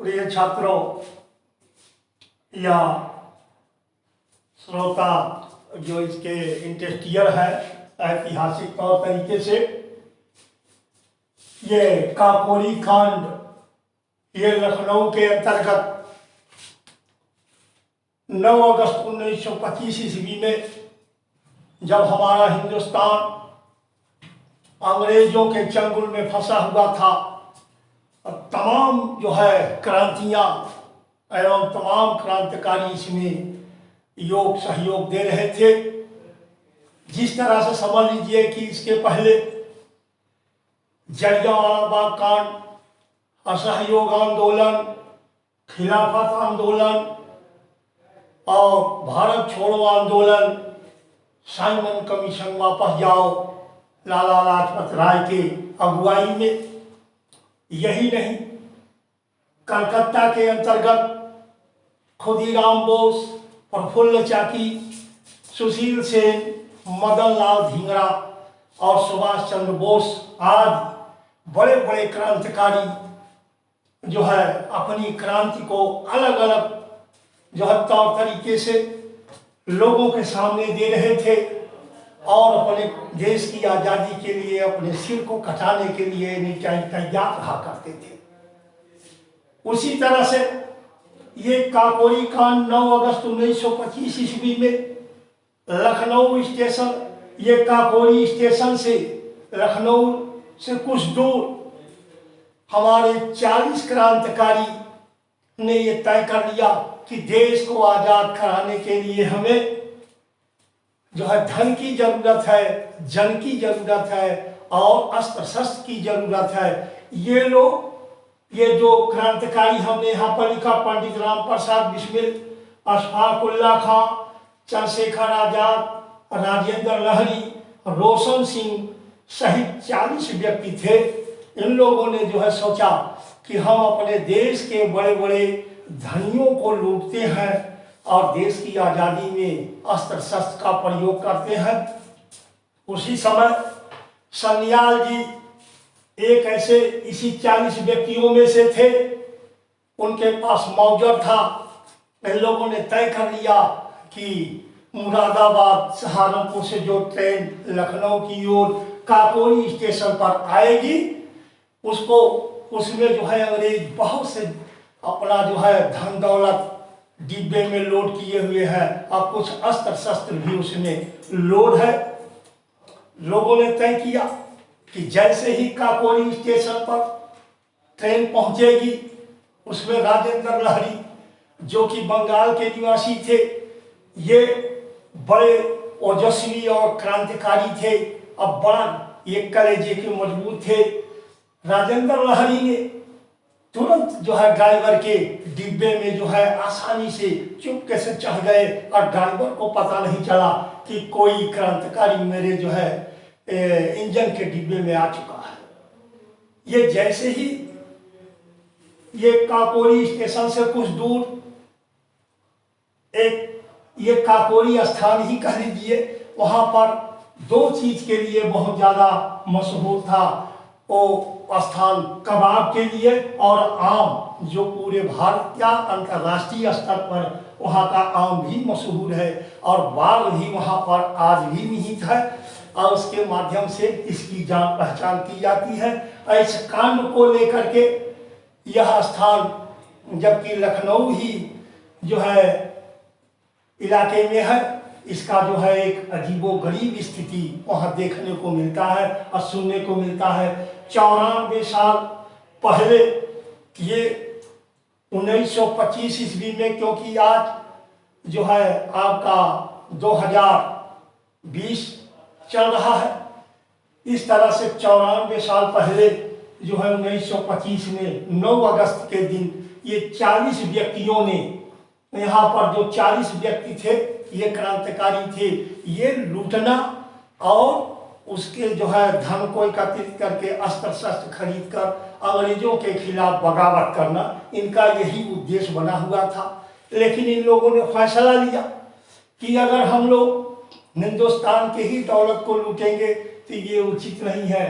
प्रिय छात्रों या श्रोता जो इसके इंटरेस्टियर है, ऐतिहासिक तौर तरीके से ये काकोरी कांड ये लखनऊ के अंतर्गत 9 अगस्त 1925 ईस्वी में जब हमारा हिंदुस्तान अंग्रेजों के चंगुल में फंसा हुआ था, तमाम जो है क्रांतियां एवं तमाम क्रांतिकारी इसमें योग सहयोग दे रहे थे। जिस तरह से समझ लीजिए कि इसके पहले जलियांवाला बाग कांड, असहयोग आंदोलन, खिलाफत आंदोलन और भारत छोड़ो आंदोलन, साइमन कमीशन वापस जाओ, लाला लाजपत राय के अगुवाई में। यही नहीं, कलकत्ता के अंतर्गत खुदीराम बोस, प्रफुल्ल चाकी, सुशील सेन, मदन लाल धिंगरा और सुभाष चंद्र बोस आदि बड़े बड़े क्रांतिकारी जो है अपनी क्रांति को अलग अलग जो है तौर तरीके से लोगों के सामने दे रहे थे और अपने देश की आज़ादी के लिए अपने सिर को कटाने के लिए तैयार रहा करते थे। उसी तरह से ये काकोरी कांड 9 अगस्त 1925 ईस्वी में लखनऊ स्टेशन, ये काकोरी स्टेशन से लखनऊ से कुछ दूर हमारे 40 क्रांतिकारी ने ये तय कर लिया कि देश को आज़ाद कराने के लिए हमें जो है धन की जरूरत है, जन की जरूरत है और अस्त्र शस्त्र की जरूरत है। ये लोग, ये जो क्रांतिकारी हमने यहाँ पर लिखा, पंडित राम प्रसाद बिस्मिल, अशफाक उल्लाह खां, चंद्रशेखर आजाद, राजेंद्र लहरी, रोशन सिंह सहित 40 व्यक्ति थे। इन लोगों ने जो है सोचा कि हम अपने देश के बड़े बड़े धनियों को लूटते हैं और देश की आज़ादी में अस्त्र शस्त्र का प्रयोग करते हैं। उसी समय सन्याल जी एक ऐसे इसी 40 व्यक्तियों में से थे, उनके पास मौजर था। इन लोगों ने तय कर लिया कि मुरादाबाद सहारनपुर से जो ट्रेन लखनऊ की ओर काकोरी स्टेशन पर आएगी, उसको उसमें जो है अंग्रेज बहुत से अपना जो है धन दौलत डिब्बे में लोड किए हुए हैं और कुछ अस्त्र शस्त्र भी उसमें लोड है। लोगों ने तय किया कि जैसे ही काकोरी स्टेशन पर ट्रेन पहुंचेगी, उसमें राजेंद्र लहरी जो कि बंगाल के निवासी थे, ये बड़े ओजस्वी और क्रांतिकारी थे, अब बड़ा ये कलेजे के मजबूत थे। राजेंद्र लहरी ने तुरंत जो है ड्राइवर के डिब्बे में जो है आसानी से चुपके से चढ़ गए और ड्राइवर को पता नहीं चला कि कोई क्रांतिकारी मेरे जो है इंजन के डिब्बे में आ चुका है। ये जैसे ही ये काकोरी स्टेशन से कुछ दूर एक ये काकोरी स्थान ही कह लीजिए, वहां पर 2 चीज के लिए बहुत ज्यादा मशहूर था। वो स्थान कबाब के लिए और आम, जो पूरे भारत या अंतर्राष्ट्रीय स्तर पर वहाँ का आम भी मशहूर है और बाग भी वहाँ पर आज भी निहित है और उसके माध्यम से इसकी जान पहचान की जाती है। ऐसे कांड को लेकर के यह स्थान, जबकि लखनऊ ही जो है इलाके में है, इसका जो है एक अजीबोगरीब स्थिति वहाँ देखने को मिलता है और सुनने को मिलता है। 94 साल पहले ये 1925 ईस्वी में, क्योंकि आज जो है आपका 2020 चल रहा है, इस तरह से 94 साल पहले जो है 1925 में 9 अगस्त के दिन ये 40 व्यक्तियों ने, यहाँ पर जो 40 व्यक्ति थे ये क्रांतिकारी थे, ये लूटना और उसके जो है धन को एकत्रित करके अस्त्र शस्त्र खरीद कर अंग्रेजों के खिलाफ बगावत करना, इनका यही उद्देश्य बना हुआ था। लेकिन इन लोगों ने फैसला लिया कि अगर हम लोग हिंदुस्तान के ही दौलत को लूटेंगे तो ये उचित नहीं है,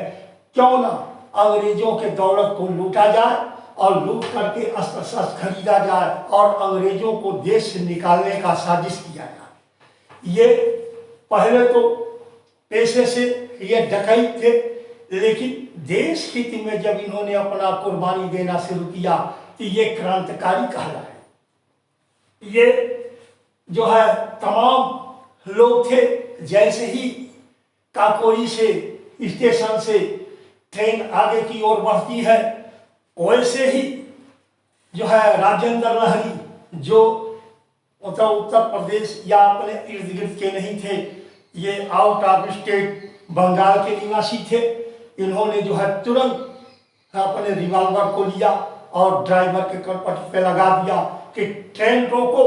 क्यों ना अंग्रेजों के दौलत को लूटा जाए और लूट करके अस्त्र शस्त्र खरीदा जाए और अंग्रेजों को देश से निकालने का साजिश किया जाए। ये पहले तो पेशे से ये डकैत थे, लेकिन देश हित में जब इन्होंने अपना कुर्बानी देना शुरू किया तो ये क्रांतिकारी कहलाए। ये जो है तमाम लोग थे, जैसे ही काकोरी से स्टेशन से ट्रेन आगे की ओर बढ़ती है, वैसे ही जो है राजेंद्र लहरी, जो उत्तर प्रदेश या अपने इर्द गिर्द के नहीं थे, ये आउट ऑफ स्टेट बंगाल के निवासी थे, इन्होंने जो है तुरंत अपने रिवॉल्वर को लिया और ड्राइवर के कनपट पे लगा दिया कि ट्रेन रोको।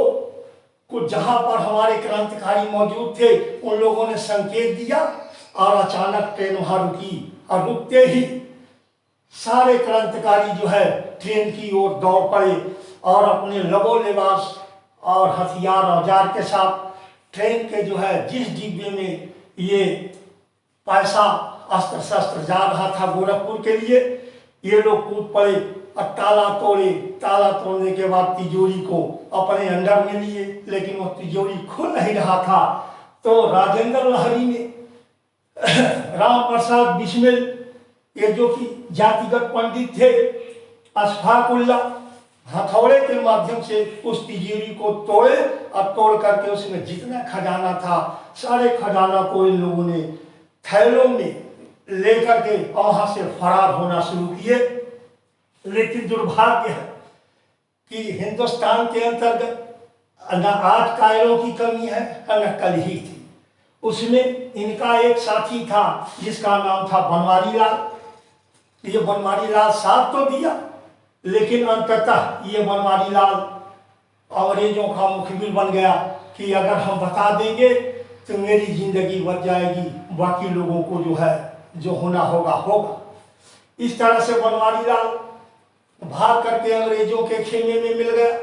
कुछ जहां पर हमारे क्रांतिकारी मौजूद थे उन लोगों ने संकेत दिया और अचानक ट्रेन वहां रुकी, और रुकते ही सारे क्रांतिकारी जो है ट्रेन की ओर दौड़ पड़े और अपने लबो लिबास और हथियार औजार के साथ ट्रेन के जो है जिस डिब्बे में ये पैसा अस्त्र शस्त्र जा रहा था गोरखपुर के लिए, ये लोग कूद पड़े और ताला तोड़े। ताला तोड़ने के बाद तिजोरी को अपने अंडर में लिए, लेकिन वो तिजोरी खुल नहीं रहा था। तो राजेंद्र लहरी ने राम प्रसाद बिस्मिल, ये जो कि जातिगत पंडित थे, अशफाकुल्ला, हथौड़े के माध्यम से उस तिजोरी को तोड़े और तोड़ करके उसमें जितना खजाना था सारे खजाना को इन लोगों ने थैलों में लेकर के वहां से फरार होना शुरू किए। लेकिन दुर्भाग्य है कि हिंदुस्तान के अंतर्गत न आज कायरों की कमी है न कल ही थी। उसमें इनका एक साथी था जिसका नाम था बनवारी लाल। ये बनवारी लाल साथ तो दिया, लेकिन अंततः ये बनवारी लाल अंग्रेजों का मुखबिर बन गया कि अगर हम बता देंगे तो मेरी जिंदगी बच जाएगी, बाकी लोगों को जो है जो होना होगा होगा। इस तरह से बनवारी लाल भाग करके अंग्रेजों के खेमे में मिल गया,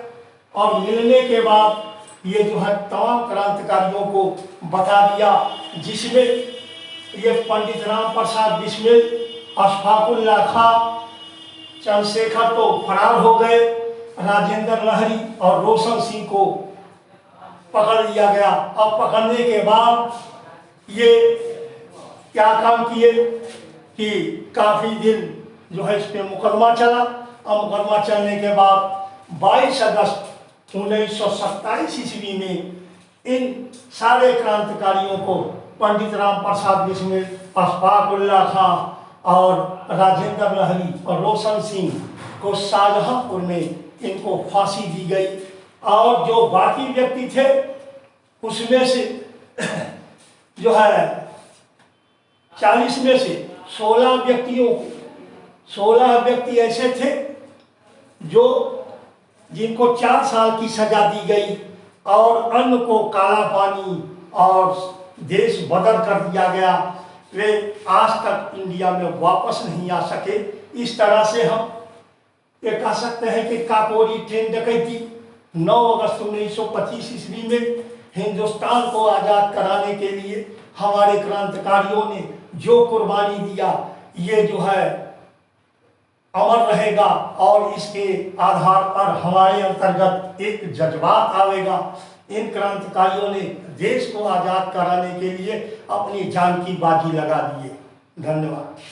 और मिलने के बाद ये जो है तमाम क्रांतिकारियों को बता दिया, जिसमें ये पंडित राम प्रसाद बिस्मिल, अशफाकुल्ला खां, चंद्रशेखर तो फरार हो गए, राजेंद्र लहरी और रोशन सिंह को पकड़ लिया गया। अब पकड़ने के बाद ये क्या काम किए कि काफी दिन जो है इस पे मुकदमा चला, और मुकदमा चलने के बाद 22 अगस्त 1927 ईस्वी में इन सारे क्रांतिकारियों को पंडित राम प्रसाद बिस्मिल, अशफाकुल्ला खां और राजेंद्र लहरी और रोशन सिंह को शाहजहांपुर में इनको फांसी दी गई। और जो बाकी व्यक्ति थे उसमें से जो है 40 में से 16 व्यक्तियों को 16 व्यक्ति ऐसे थे जो जिनको 4 साल की सजा दी गई और अन्य को काला पानी और देश बदर कर दिया गया। वे आज तक इंडिया में वापस नहीं आ सके। इस तरह से हम ये कह सकते हैं कि काकोरी ट्रेन डकैती 9 अगस्त 1925 ईस्वी में हिंदुस्तान को आज़ाद कराने के लिए हमारे क्रांतिकारियों ने जो कुर्बानी दिया, ये जो है अमर रहेगा, और इसके आधार पर हमारे अंतर्गत एक जज्बात आवेगा। इन क्रांतिकारियों ने देश को आज़ाद कराने के लिए अपनी जान की बाजी लगा दी है। धन्यवाद।